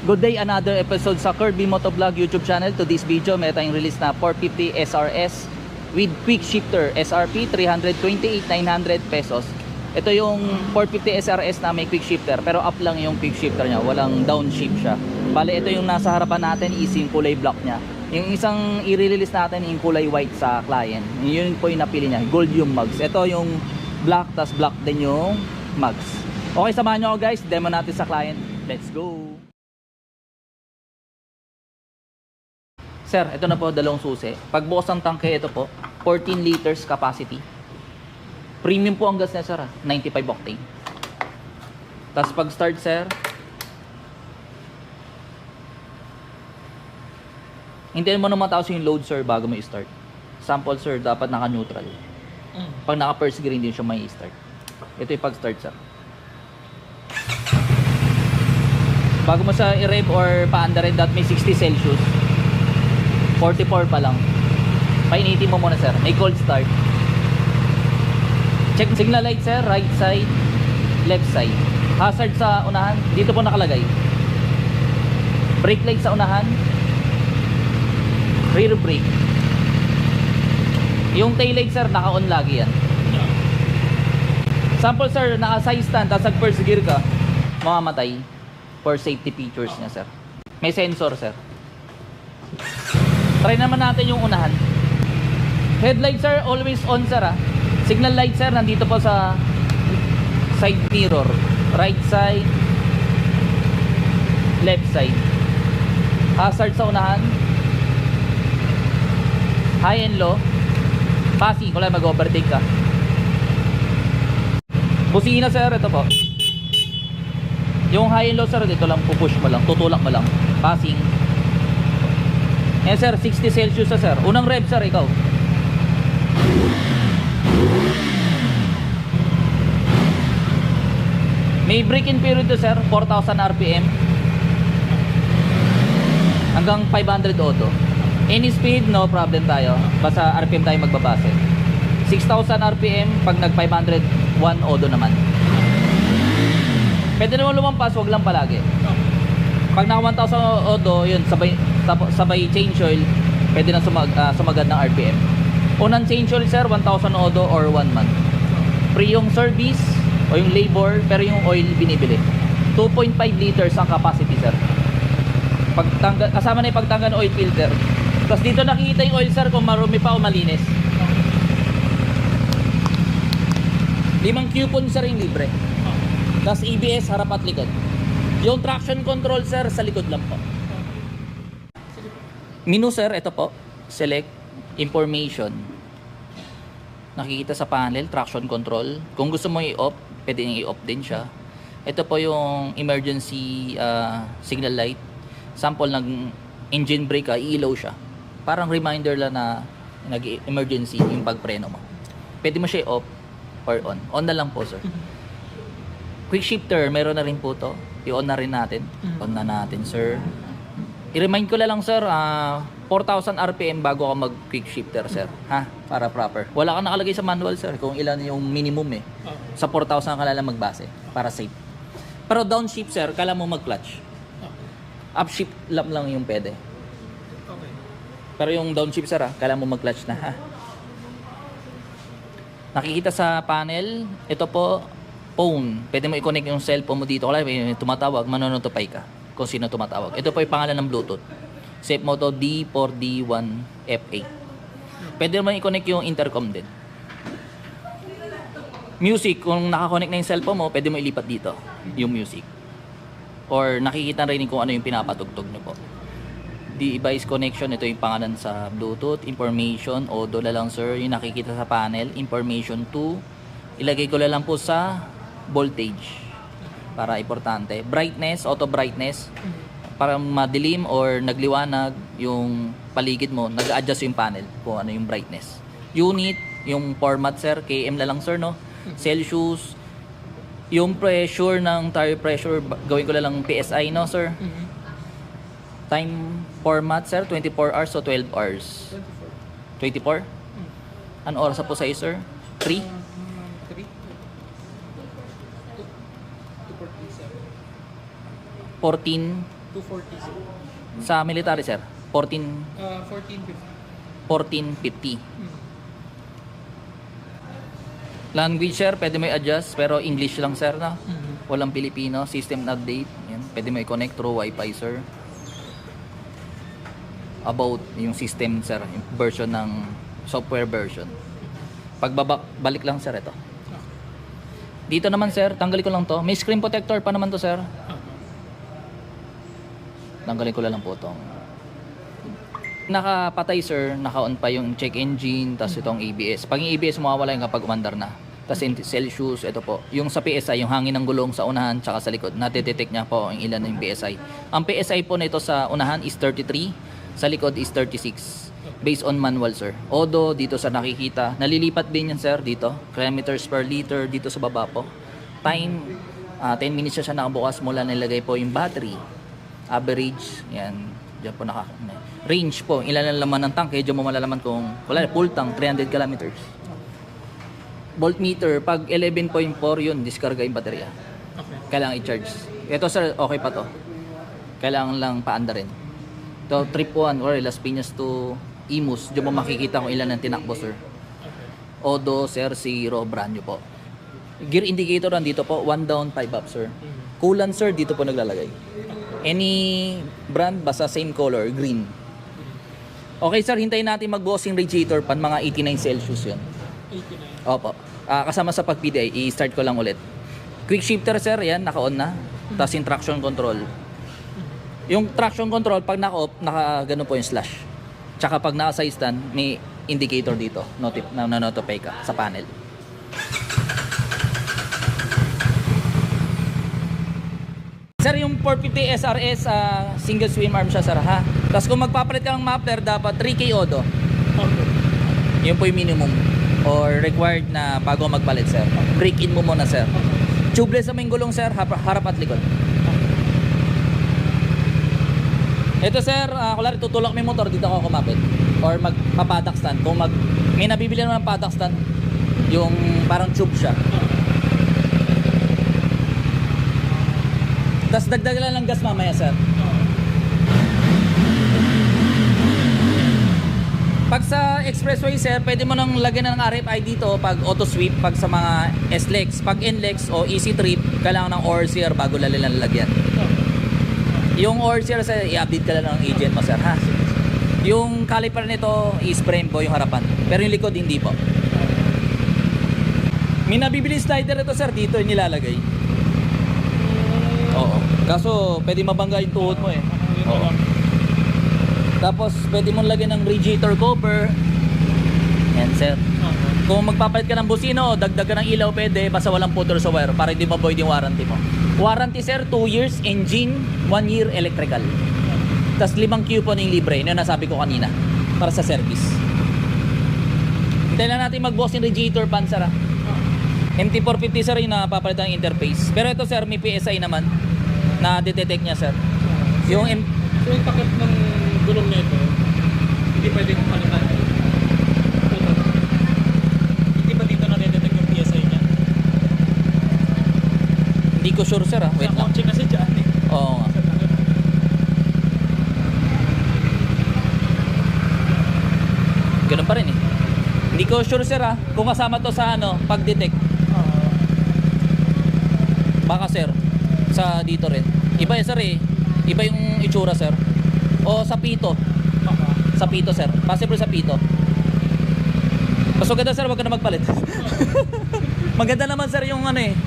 Good day, another episode sa Kirby Motovlog YouTube channel. To this video, may tayong release na 450 SRS with quick shifter. SRP 328,900 pesos. Ito yung 450 SRS na may quick shifter, pero up lang yung quick shifter nya, walang downshift siya. Bale, ito yung nasa harapan natin is yung kulay black nya. Yung isang i-release natin yung kulay white sa client. Yun po yung napili niya, gold yung mugs. Ito yung black, tas black din yung mugs. Okay, samahan nyo ako guys, demo natin sa client. Let's go! Sir, ito na po dalawang susi. Pagbukas ng tangke, ito po, 14 liters capacity. Premium po ang gas niya, sir, 95 octane. Tapos pag start, sir, hintayin mo na mataas yung load, sir, bago mo i-start. Sample, sir, dapat naka-neutral. Pag naka-first green din siya may i-start. Ito yung pag-start, sir. Bago mo sa i-rev or pa-under that may 60 Celsius. 44 pa lang. Painitin mo muna, sir. May cold start. Check signal light, sir. Right side, left side. Hazard sa unahan. Dito po nakalagay. Brake light sa unahan. Rear brake. Yung tail light, sir, naka-on lagi yan. Sample, sir, naka-side stand. Tapos first gear ka, mamamatay. For safety features niya, sir. May sensor, sir. Try naman natin yung unahan. Headlight, sir, always on, sir, ah. Signal light, sir, nandito po sa side mirror. Right side, left side. Hazard sa unahan. High and low. Passing, kung lang mag-overtake ka. Busina, sir, ito po. Yung high and low, sir, dito lang pupush mo lang, tutulak mo lang. Passing. Eh, sir, 60 Celsius na, sir. Unang rev, sir, ikaw. May break-in period to, sir, 4,000 RPM hanggang 500 auto. Any speed, no problem tayo. Basta RPM tayo magbabase. 6,000 RPM pag nag 501 auto naman. Pwede naman lumampas, wag lang palagi. Pag naka 1,000 auto, yun, sabay change oil, pwede na sumagad ng RPM. Unang change oil, sir, 1,000 auto or 1 month. Free yung service o yung labor, pero yung oil binibili. 2.5 liters ang capacity, sir. Kasama na yung pagtanggal ng oil filter. Tapos dito nakikita yung oil, sir, kung marumi pa o malinis. 5 coupon, sir, yung libre. Tapos ABS, harap at likod. Yung traction control, sir, sa likod lang po. Menu, sir, ito po. Select information. Nakikita sa panel, traction control. Kung gusto mo i-off, pwede nyo i-off din siya. Ito po yung emergency signal light. Sample ng engine brake, iilaw siya. Parang reminder lang na nag-emergency yung pagpreno mo. Pwede mo siya i-off or on. On na lang po, sir. Quick shifter, meron na rin po to. I-on na rin natin. On na natin, sir. I-remind ko lang, sir, 4,000 RPM bago ka mag-quick shifter, sir. Ha? Para proper. Wala kang nakalagay sa manual, sir, kung ilan yung minimum eh. Sa 4,000 ka lang magbase para safe. Pero downshift, sir, kala mo mag-clutch. Upshift lang yung pwede. Pero yung downshift, sir, kala mo mag-clutch na, ha? Nakikita sa panel, ito po, phone. Pwede mo i-connect yung cellphone mo dito. Kaya tumatawag, manonotify ka kung sino tumatawag. Ito po yung pangalan ng Bluetooth. Safe Moto D4D1F8. Pwede naman i-connect yung intercom din. Music, kung nakakonect na yung cellphone mo, pwede mo ilipat dito yung music. Or nakikita rin kung ano yung pinapatugtog nyo po. Device connection, ito yung pangalan sa Bluetooth. Information, audio lang, sir. Yung nakikita sa panel. Information 2. Ilagay ko lang po sa voltage para importante. Brightness, auto brightness, para madilim or nagliwanag yung paligid mo, nag-adjust yung panel kung ano yung brightness. Unit, yung format, sir, km na lang, sir, no? Celsius, yung pressure ng tire pressure, gawin ko lang PSI, no, sir? Time format, sir, 24 hours o 12 hours? 24? Ano oras po sa'yo, sir? 3? 14 240 sir. Sa military sir, 1450. 1450. Language sir, pwede mo i-adjust pero English lang sir na. Walang Pilipino. System update. Yan. Pwede mo i-connect through Wi-Fi sir. About yung system sir, yung version ng software version. Pagbalik lang sir ito. Dito naman sir, tanggalin ko lang to. May screen protector pa naman to sir. Tanggalin ko lang po to. Nakapatay sir, naka-on pa yung check engine, tas itong ABS. Pag yung ABS mawawala yung kapag umandar na. Tas yung Celsius, ito po. Yung sa PSI, yung hangin ng gulong sa unahan tsaka sa likod, natidetect niya po ang ilan ng PSI. Ang PSI po nito sa unahan is 33, sa likod is 36. Based on manual sir. Odo, dito sa nakikita, nalilipat din yan sir dito. Kilometers per liter dito sa baba po. Time, 10 minutes siya nakabukas mula nilagay po yung battery. Average, yan. Diyan po range po, ilan ang laman ng tank, diyan mo malalaman kung wala, full tank, 300 kilometers. Voltmeter, pag 11.4 yun, diskarga yung baterya. Okay. Kailangan i-charge. Ito sir, okay pa to. Kailangan lang paanda rin. Ito, trip 1 or Las Piñas to Imus, diyan mo makikita kung ilan ang tinakbo sir. Odo, sir, 0, brand new po. Gear indicator nandito po, 1 down, 5 up sir. Coolant sir, dito po naglalagay. Any brand, basta same color, green. Okay sir, hintayin natin magbukas yung radiator pan, mga 89 Celsius yun. 89. Opo. Kasama sa pag-PDI, i-start ko lang ulit. Quick shifter sir, yan, naka-on na. Tapos yung traction control. Yung traction control, pag naka-off, naka-gano po yung slash. Tsaka pag naka-side stand, may indicator dito, na-notify ka sa panel. Sir, yung 450 SRS, single swim arm siya sir ha. Tapos kung magpapalit ka ng muffler, dapat 3K odo. Okay. Yun po yung minimum or required na bago magpalit sir. Break in mo muna sir. Tubeless sa main gulong sir, harap at likod. Ito sir, kulari tutulak mo yung motor, dito ako kumapit. Or magpapadak stand. Kung may nabibili naman ng padak stand, yung parang tube siya. Tapos dagdagan lang ng gas mamaya sir. Pag sa expressway sir, pwede mo nang lagyan ng RFID dito pag auto sweep, pag sa mga SLEX. Pag NLEX o easy trip, kailangan ng ORCR bago lalagyan. Yung ORCR sir, i-update ka lang ng agent mo sir ha. Yung caliper nito is frame po yung harapan, pero yung likod hindi po. May nabibili slider ito sir, dito yung nilalagay. Oo. Kaso pwede mabangga yung tuhod mo eh. Oo. Tapos pwede mong lagyan ng radiator cover. Yan sir. Kung magpapalit ka ng busino, dagdag ka ng ilaw pwede, basta walang putol sa wire para hindi ma-void yung warranty mo. Warranty sir, 2 years engine, 1 year electrical. Tapos 5 coupon yung libre, yun yung nasabi ko kanina, para sa service. Hintayin lang natin mag-boss yung radiator pan sir ha. MT450 sir yung napapalitan ng interface. Pero ito sir, may PSI naman na detect niya sir. Yung So yung takip ng gulong nito, hindi pwedeng palitan. Hindi ba dito na-detect yung PSI niya? hindi ko sure sir ha. Wait Sa lang. kotse kasi dyan eh. Oo nga. Sa takip. Ganun pa rin eh. Hindi ko sure sir ha, kung kasama to sa pag-detect. Baka sir, sa dito rin. Iba sir eh. Iba yung itsura sir. O sa pito. Sa pito sir. Possible sa pito. Mas maganda sir, wag ka na magpalit. Maganda naman sir yung eh.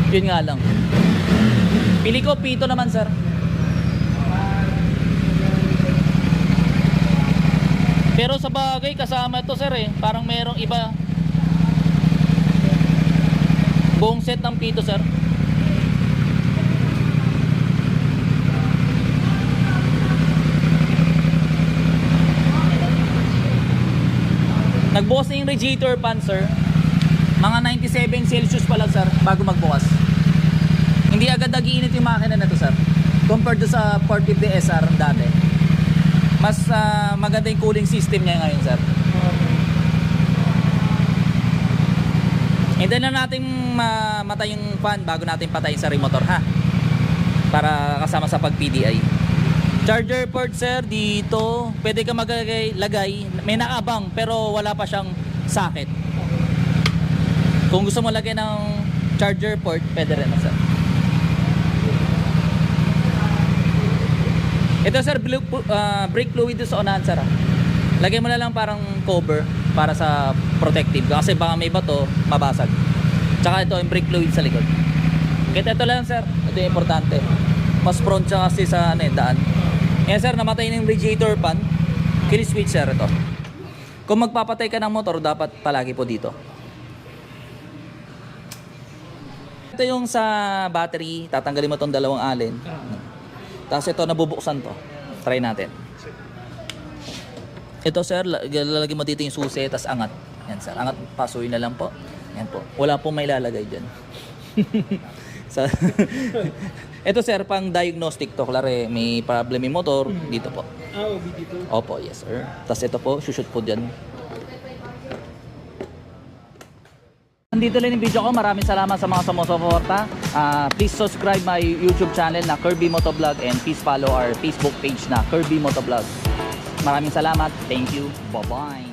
Yun nga lang. Pili ko pito naman sir. Pero sa bagay kasama ito sir eh. Parang merong iba. Buong set ng pito sir. Nagbukas na yung radiator pan sir. Mga 97 Celsius pa lang sir bago magbukas. Hindi agad nagiinit yung makina na to sir. Compared to sa 450 SR dati. Mas maganda yung cooling system niya ngayon sir. Hintayin na natin mamatay yung fan bago natin patayin sa remotor ha. Para kasama sa pag PDI. Charger port sir dito, pwede ka maglagay, may nakabang pero wala pa siyang socket. Kung gusto mo lagay ng charger port, pwede rin na sir. Ito sir, brake fluid sa unahan sir. Lagay mo na lang parang cover para sa protective kasi baka may bato, mabasag. Tsaka ito yung brake fluid sa likod. Kita ito lang sir, ito yung importante. Mas prone siya kasi sa daan. Yan sir, namatay na yung radiator fan. Kill switch sir ito. Kung magpapatay ka ng motor, dapat palagi po dito. Ito yung sa battery, tatanggalin mo itong dalawang allen. Tapos ito, nabubuksan to. Try natin. Ito sir, lalagay mo dito yung susi, tapos angat. Yan sir, angat, pasuin na lang po. Yan po. Wala pong may lalagay dyan. Ito sir, pang diagnostic to. Klare, may problem yung motor. Dito po. dito. Opo, yes sir. Tapos ito po, shoot po dyan. Nandito lang yung video ko. Maraming salamat sa mga sumusuporta. Please subscribe my YouTube channel na Kirby Motovlog and please follow our Facebook page na Kirby Motovlog. Maraming salamat. Thank you. Bye-bye.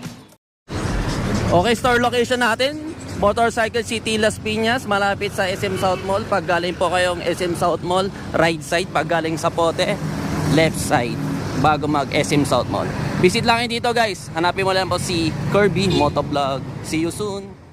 Okay, store location natin. Motorcycle City Las Piñas, malapit sa SM South Mall. Pag galing po kayong SM South Mall, right side. Pag galing sa Pote, left side. Bago mag SM South Mall. Visit lang dito guys. Hanapin mo lang po si Kirby Motovlog. See you soon.